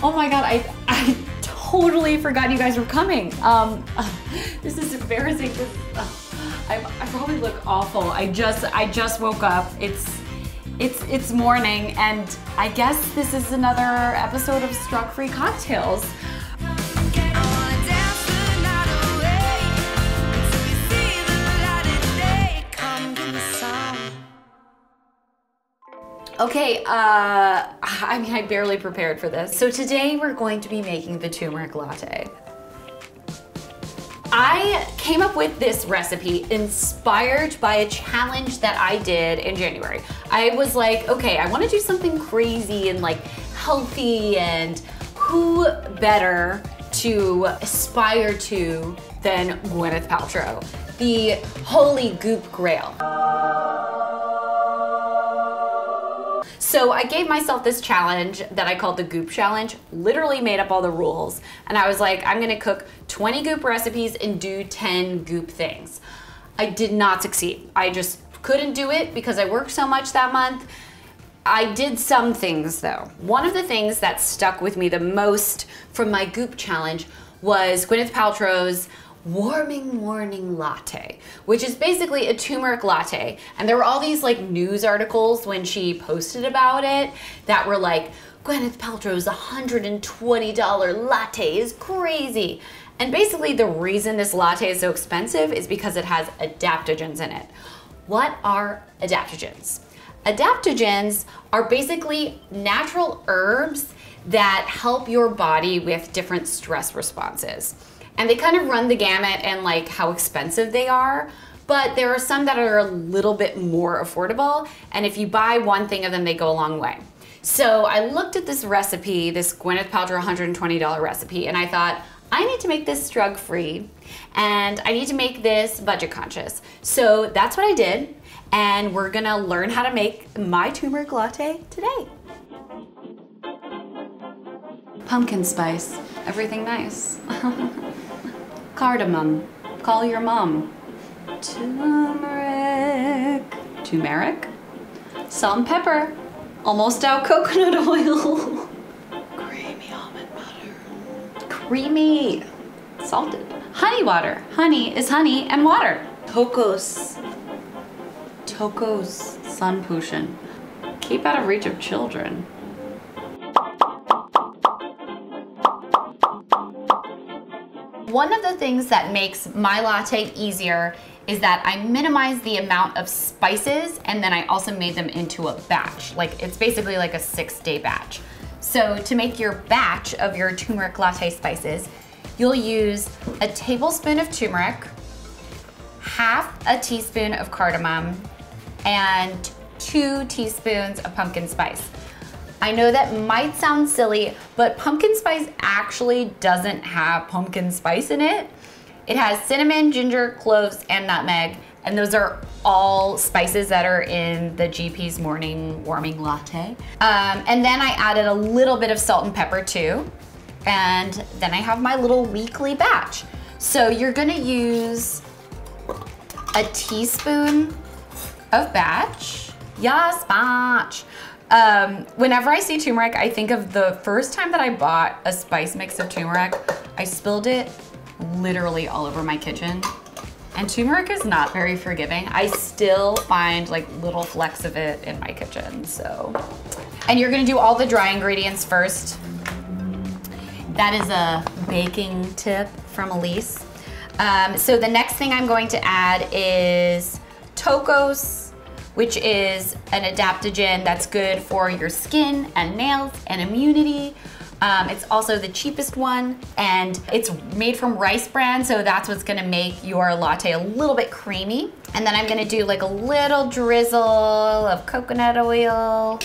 Oh my God, I totally forgot you guys were coming. This is embarrassing. I probably look awful. I just woke up. It's morning, and I guess this is another episode of Strug-Free Cocktails. Okay, I mean, I barely prepared for this. So today we're going to be making the turmeric latte. I came up with this recipe inspired by a challenge that I did in January. I was like, okay, I want to do something crazy and like healthy, and who better to aspire to than Gwenyth Paltrow, the holy goop grail. So I gave myself this challenge that I called the Goop Challenge, literally made up all the rules. And I was like, I'm gonna cook 20 goop recipes and do 10 goop things. I did not succeed. I just couldn't do it because I worked so much that month. I did some things though. One of the things that stuck with me the most from my Goop Challenge was Gwenyth Paltrow's warming morning latte, which is basically a turmeric latte. And there were all these like news articles when she posted about it that were like, Gwenyth Paltrow's $120 latte is crazy. And basically the reason this latte is so expensive is because it has adaptogens in it. What are adaptogens? Adaptogens are basically natural herbs that help your body with different stress responses. And they kind of run the gamut and like how expensive they are, but there are some that are a little bit more affordable. And if you buy one thing of them, they go a long way. So I looked at this recipe, this Gwenyth Paltrow $120 recipe, and I thought, I need to make this strug-free and I need to make this budget conscious. So that's what I did. And we're gonna learn how to make my turmeric latte today. Pumpkin spice, everything nice. Cardamom, call your mom. Turmeric. Turmeric? Salt and pepper. Almost out coconut oil. Creamy almond butter. Creamy. Salted. Honey water. Honey is honey and water. Tocos. Tocos sun potion. Keep out of reach of children. One of the things that makes my latte easier is that I minimize the amount of spices, and then I also made them into a batch. Like, it's basically like a 6-day batch. So to make your batch of your turmeric latte spices, you'll use a tablespoon of turmeric, half a teaspoon of cardamom, and 2 teaspoons of pumpkin spice. I know that might sound silly, but pumpkin spice actually doesn't have pumpkin spice in it. It has cinnamon, ginger, cloves, and nutmeg, and those are all spices that are in the GP's morning warming latte. And then I added a little bit of salt and pepper too, and then I have my little weekly batch. So you're gonna use a teaspoon of batch. Yes, batch. Whenever I see turmeric, I think of the first time that I bought a spice mix of turmeric. I spilled it literally all over my kitchen. And turmeric is not very forgiving. I still find like little flecks of it in my kitchen, so. And you're gonna do all the dry ingredients first. That is a baking tip from Elise. So the next thing I'm going to add is tocos, which is an adaptogen that's good for your skin and nails and immunity. It's also the cheapest one, and it's made from rice bran, so that's what's gonna make your latte a little bit creamy. And then I'm gonna do like a little drizzle of coconut oil.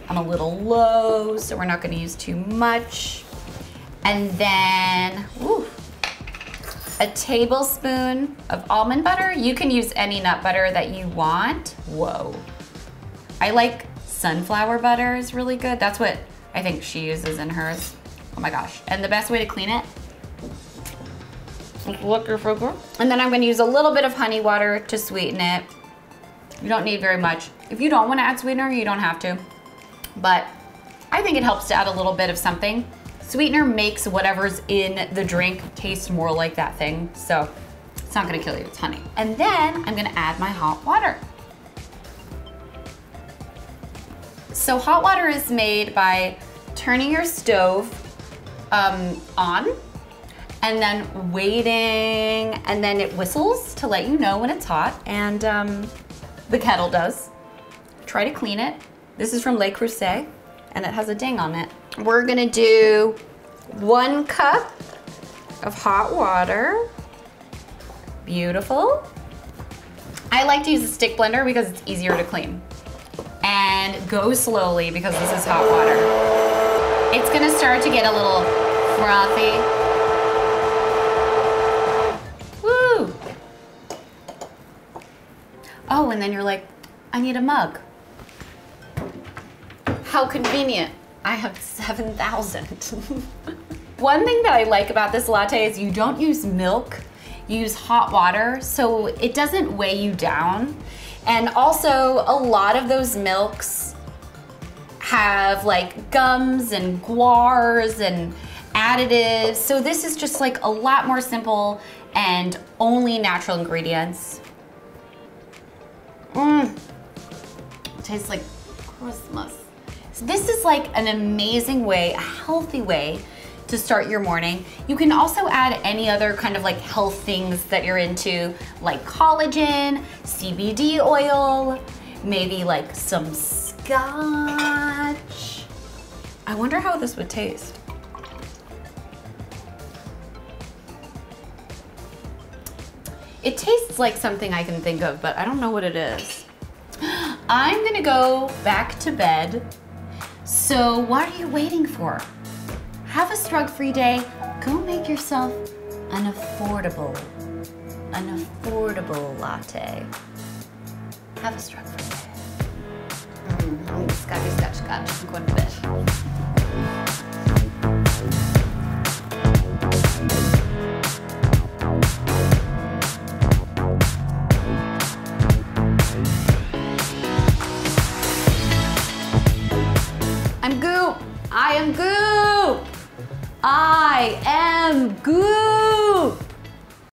I'm a little low, so we're not gonna use too much. And then, a tablespoon of almond butter. You can use any nut butter that you want. Whoa. I like sunflower butter is really good. That's what I think she uses in hers. Oh my gosh. And the best way to clean it, and then I'm gonna use a little bit of honey water to sweeten it. You don't need very much. If you don't wanna add sweetener, you don't have to. But I think it helps to add a little bit of something. Sweetener makes whatever's in the drink taste more like that thing, so it's not gonna kill you, it's honey. And then I'm gonna add my hot water. So hot water is made by turning your stove on, and then waiting, and then it whistles to let you know when it's hot, and the kettle does. Try to clean it. This is from Le Creuset, and it has a ding on it. We're gonna do 1 cup of hot water. Beautiful. I like to use a stick blender because it's easier to clean. And go slowly because this is hot water. It's gonna start to get a little frothy. Woo! Oh, and then you're like, I need a mug. How convenient. I have 7,000. One thing that I like about this latte is you don't use milk, you use hot water, so it doesn't weigh you down. And also, a lot of those milks have like gums and guars and additives. So this is just like a lot more simple and only natural ingredients. It tastes like Christmas. So this is like an amazing way, a healthy way to start your morning. You can also add any other kind of like health things that you're into, like collagen, CBD oil, maybe like some scotch. I wonder how this would taste. It tastes like something I can think of, but I don't know what it is. I'm gonna go back to bed. So what are you waiting for? Have a Strug-Free day. Go make yourself an affordable latte. Have a Strug-Free day. Scotchy, scotch, scotch. I'm going to bed. I'm goop. I am goop. I am goop.